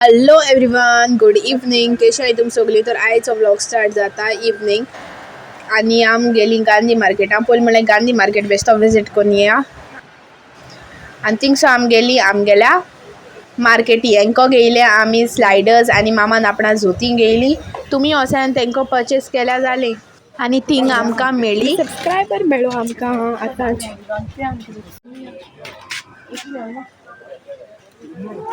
Hello everyone, good evening. कशें आहाय तुम सगळीं? तर आयचो व्लॉग स्टार्ट जाता इवनिंग आनी आम गेली गांधी मार्केटां. पयलीं म्हणल्यार गांधी मार्केट बेश्टो विजीट करून येया. आनी थिंगसो आमगेल्या मार्केटी हेंको घेयले आमी स्लायडर्स आनी मामान आपणा झोतीं घेयली. तुमी वोसान तेंको परचेस केल्या जालें. आनी थिंग आमकां मेळ्ळी सबस्क्रायबर मेळो आमकां आतांच.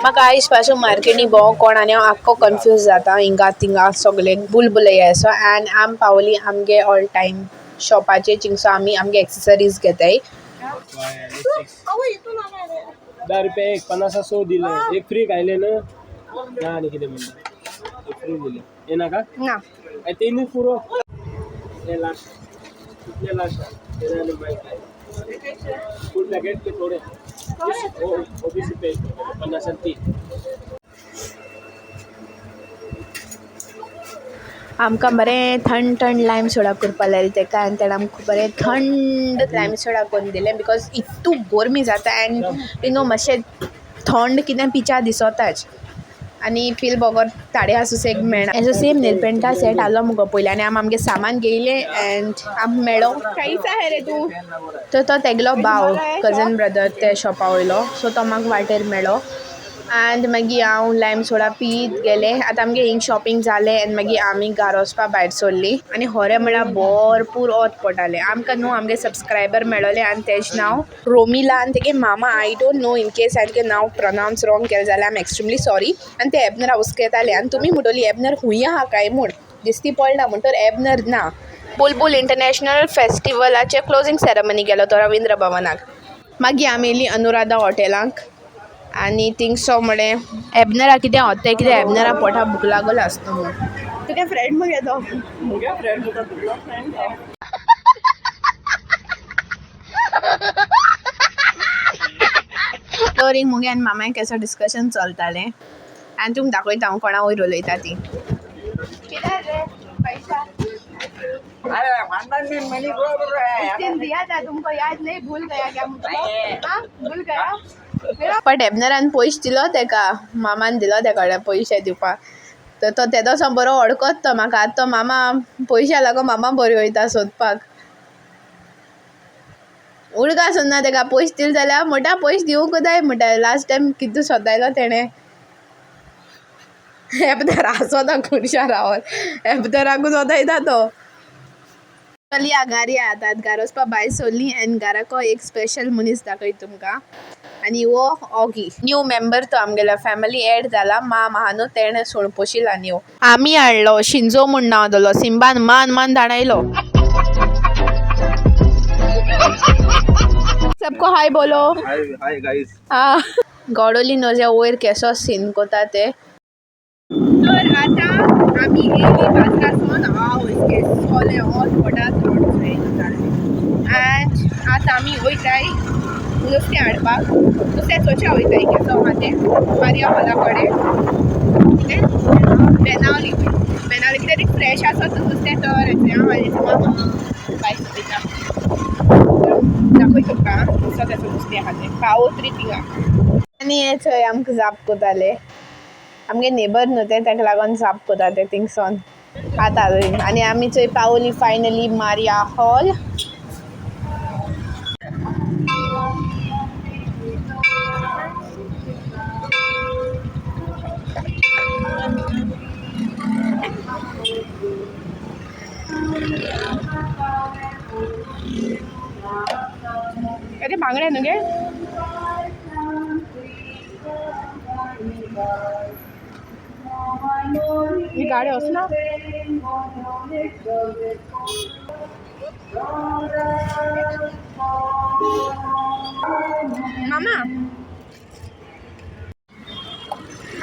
म्हाका आयज पासून मार्केटी भोंवोंक कोण आनी हांव आख्खो कन्फ्यूज जाता हिंगा थिंगा सगळे बुलबुलया असो. एंड आम पावली आमगे ऑल टायम शॉपाचेर थिंगसो आमी आमगे एक्सेसरीज घेताय. 10 रुपये एक 50 दिले एक फ्री खायले ना ना आणि किती म्हणतात एक फ्री दिले हे नका ना तीन पुरो हे लास्ट कितने लास्ट तेरे बाइक फुल पैकेट के थोड़े वो 20 रुपये 50 तीन आमकां बरें थंड थंड लायम सोडा करपा लायलें तेका आनी तेणें आमकां बरें थंड लायम सोडा करून दिलें बिकॉज इतू गरमी जाता एंड मातशें थंड कितें पिच्या दिसोताच आनी फील बोगोर ताडे आसूं एक मेळना. एसो सेम नील पेंटा सेट आलो मुगो पयलीं आनी आमगे सामान घेयलें एंड आम मेळो कांयच आहा रे तूं. तर तो तेगलो भाव कजन ब्रदर ते शॉपा वयलो सो तो म्हाका वाटेर मेळ्ळो. एंड मागीर हांव लायम सोडा पीत गेलें. आतां आमगे हिंग शॉपिंग जालें एंड मागीर आमी घरा वचपा भायर सरलीं आनी होरें म्हळ्यार भरपूर वोत पडटालें. आमकां न्हू आमगे सबस्क्रायबर मेळ्ळोले आनी तेजें नांव रोमिला आनी तेगे मामा. I don't know in case हांवें तेगे नांव प्रोनावंस रॉंग केलें जाल्यार आय एम एक्स्ट्रिमली सॉरी. आनी ते एबनरा उस्केताले आनी तुमी म्हणटोली एबनर खूंय आहा काय म्हूण दिसती पडला म्हणटर एबनर ना. बुलबुल इंटरनॅशनल फेस्टिवलाचे क्लोजींग सेरेमनी गेलो तो रविंद्र भवनाक. मागीर आमी येयलीं अनुराधा हॉटेलांक आनी थिंगसो म्हळें एबनरा कितें होतें कितें एबनरा पोटा भूक लागोल आसता म्हूण. तुगे फ्रेंड मगे तो मुगे फ्रेंड होता तुझा फ्रेंड तर एक मुगे आनी मामाय केसो डिस्कशन चलतालें आनी तुमकां दाखयता हांव कोणा वयर उलयता ती. किधर रे पैसा दिया था तुमको याद नहीं भूल गया क्या मुझको हाँ भूल गया. बट एबनरान पयशे दिलो तेका मामान दिलो तेका पयशे दिवपाक. तर तो तेदो सो बरो अडकोत तो म्हाका. आतां तो मामा पयशे लागो मामा बरी वयता सोदपाक. उडका सोदना तेका पयशे दिले जाल्यार म्हणटा पयशे दिवंक जाय म्हणटा. लास्ट टायम कितू सोदायलो तेणें एबदर आसोता खुरशा रावोन एबदराकूच सोदायता तो. चली घारी आतां घरा वचपा भायर सरलीं एंड घराको एक स्पेशल मनीस दाखय तुमकां आनी वो ऑगी न्यू मेंबर तो आमगेल्या फॅमिली एड जाला. महानू तेणें सोण पोशिला न्यू. आमी हाडलो शिंजो म्हूण नांव दोलो. सिंबान मान धाडायलो. सबको हाय बोलो. हाय गाइस हाँ गॉडोली नोज वयर केसो सीन कोता ते. तर आतां आमी येयली बाजरासून हांव इसके सोले ऑल पोटा थोडे एंड आतां आमी वयताय नुस्तें हाडपाक. नुस्तें चोवच्या वयताय केसो आहा तें मारिया हॉला कडेन कितें बेनावली कितें ती फ्रेश आसा नुस्तें तर येता हांव बाय चलयता दाखय तुमकां कसो तेचो नुस्तें आहा तें पावोत्री थिंगा. आनी हे थंय आमकां जाप कोताले आमगे नेबर न्हू ते ताका लागून जाप कोता ते थिंगसोन आतां आनी आमी थंय पावली फायनली मारिया हॉल. अरे बांगडे न्हू गे ही गाडी वचना मामा.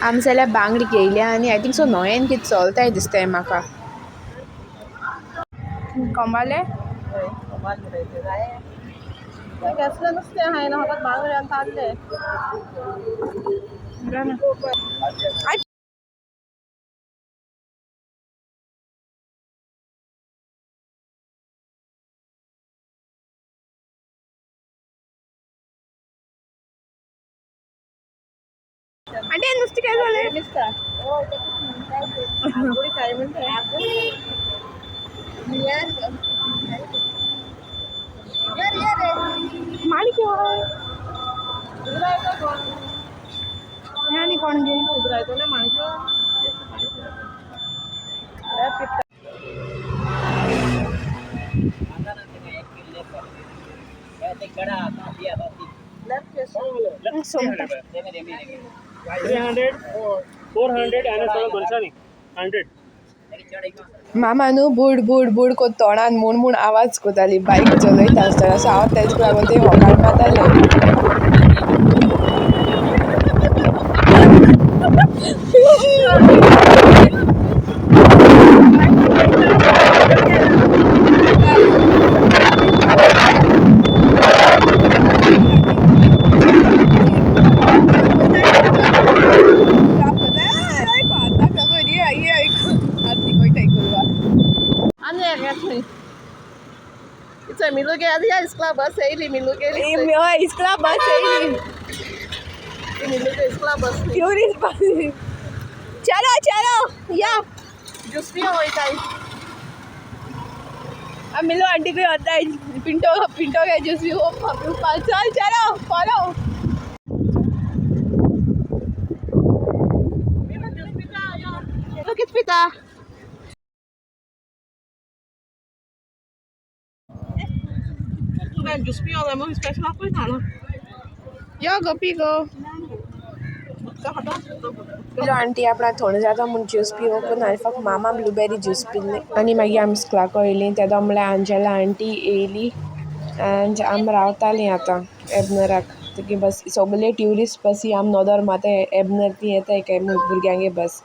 आमी जाल्यार बांगडी घेयल्या आनी आय थिंक सो न्हंयेन कितें चलताय दिसताय म्हाका. कमाले कसलें नुस्तें आहाय ना म्हाका बांगडे आनी ताल्ले आंटी टेस्ट काय झाले माणिक आणि कोण घे सोमटा 300, 400 and so Gulshani, 100. मामानू बुड बुड बुड को तोंडान म्हूण म्हूण आवाज कोताली बायक चलयता आसतना सो हांव तेज लागून ते होकार मारतालें इसका बस येयली इसकला बस येयली इसका बस ट्युरिस्ट बस चलो चलो या जुस्पियो वयताय मिलो आंटी को होता है पिंटो पिंटो के जूस भी वो चल चलो फॉलो किस पिता जुस्पियो लेमन स्पेशल कोई खाना यो गोपी गो मिलो आंटी आपणा थोडे जाता म्हूण ज्यूस पिवूंक आनी फक्त मामा ब्लूबेरी ज्यूस पिल्ले आनी मागीर आमी स्क्लाको येयलीं तेदो म्हणल्यार आंजेला आंटी येयली एंड आमी रावतालीं आतां एबनराक तुगे बस सगळे ट्युरिस्ट बसी आमी नोदोर माता एबनर ती येताय काय भुरग्यांगे बस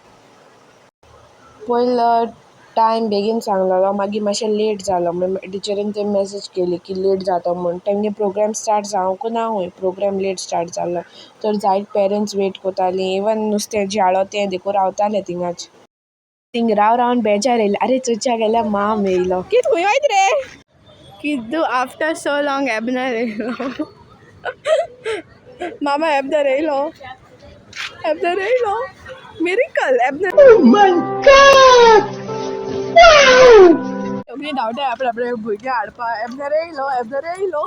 पयलो टायम बेगीन सांगलेलो मागीर मातशें लेट जालो टिचरीन थंय मॅसेज केली की लेट जाता म्हूण तेंगे प्रोग्राम स्टार्ट जावंक ना हूंय प्रोग्राम लेट स्टार्ट जालो तर जायत पेरंट्स वेट कोतालीं इवन नुस्तें जेळो तें देखून रावतालें थिंगाच थिंग राव रावन बेजार येयलें आरे चुच्या गेल्यार माम येयलो कित खूंय वयत रे किद्दू आफ्टर सो लॉंग एबनर येयलो मामा एबनर येयलो मिरेकल एबनर सगळीं धांवताय आपले आपले भुरगे हाडपा एबनर येयलो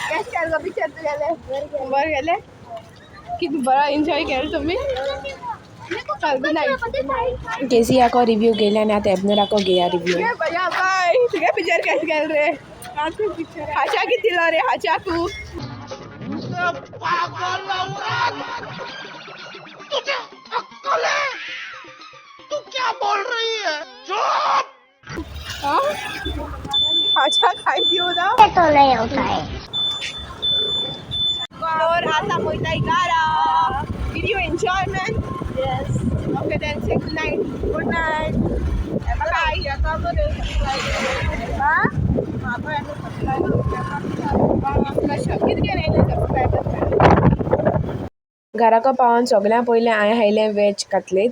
केश केलो पिक्चर तुगेलें बरें गेलें कितें बरो एन्जॉय केलो तुमी केसियाको रिव्यू गेले आनी आतां एबनराको घेया रिव्यू बाय तुगे पिक्चर केश गेल रे हाच्या कितें रे हाच्याकू तू क्या बोल रही है? चुप! हाच्या खाई दियो ना तो नहीं होता है। और आता मोइताई गारा did you enjoy man yes okay then say good night bye घराको पावोन सगळ्यां पयलें हांवें खायलें वेज कटलेट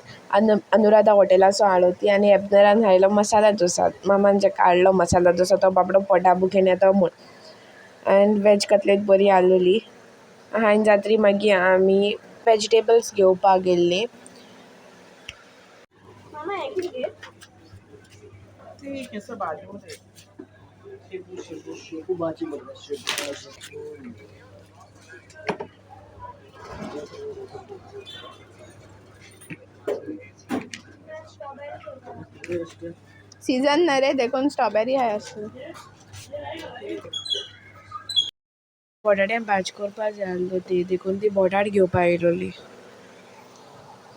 अनुराधा हॉटेलाचो हाडोती आनी एबनरान खायलो मसाला डोसा मामान जे काडलो मसाला डोसा तो बाबडो पोटा बुकेन येतो म्हूण एंड वेज कटलेट बरी आसलोली हांवें जात्री मागीर आमी वेजिटेबल्स घेवपाक गेल्लीं शेपू भाजी म्हणतात शेपू सीजन ना रे देखून स्ट्रॉबेरी आय आसली बटाट्यां भाजी करपाक जाय आसलो ती देखून ती बटाट घेवपाक येयलोली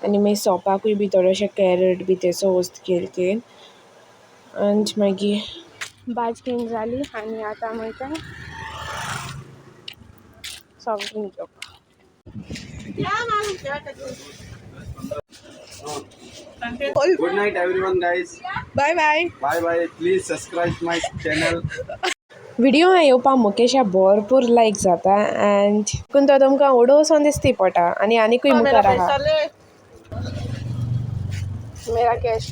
आनी मागीर सोपाकूय बी थोडेशे कॅरट बी तेचो वस्त केली आनी मागीर भाजी घेवन जाली आनी आतां वयता सॉफ्ट ड्रिंक घेवपाक Good night everyone guys. Bye bye Bye bye. Please subscribe my channel. Video येवपाक मुकेशा भरपूर लायक जाता एंड देखून तो तुमकां उडोवसोन दिसती पडटा आनी आनीकूय मुखार आहा मेरा कैश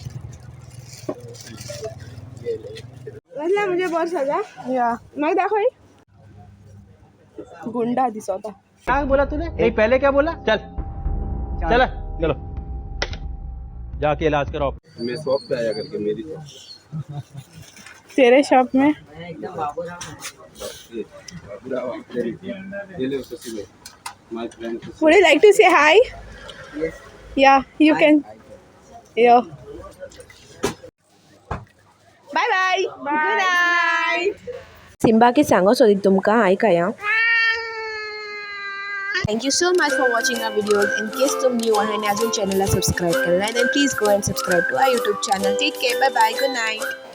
म्हणजे बस आसा या म्हाका दाखय गुंडा दिसता. क्या बोला तूने नहीं पहले क्या बोला चल चला चलो जाके इलाज कराओ मैं शॉप पे आया करके मेरी शॉप तेरे शॉप में ये ले उसी में माय friend would you like to say hi? Yeah, you can. Yeah. Bye bye good night. Simba की सांगत होती तुमकां आयकाया. Thank you so much for watching our videos. In case तुम न्यू आहे आणि अजून चॅनलला सबस्क्राईब केलं नाही then please go and subscribe to our YouTube channel. Take care. Bye bye. Good night.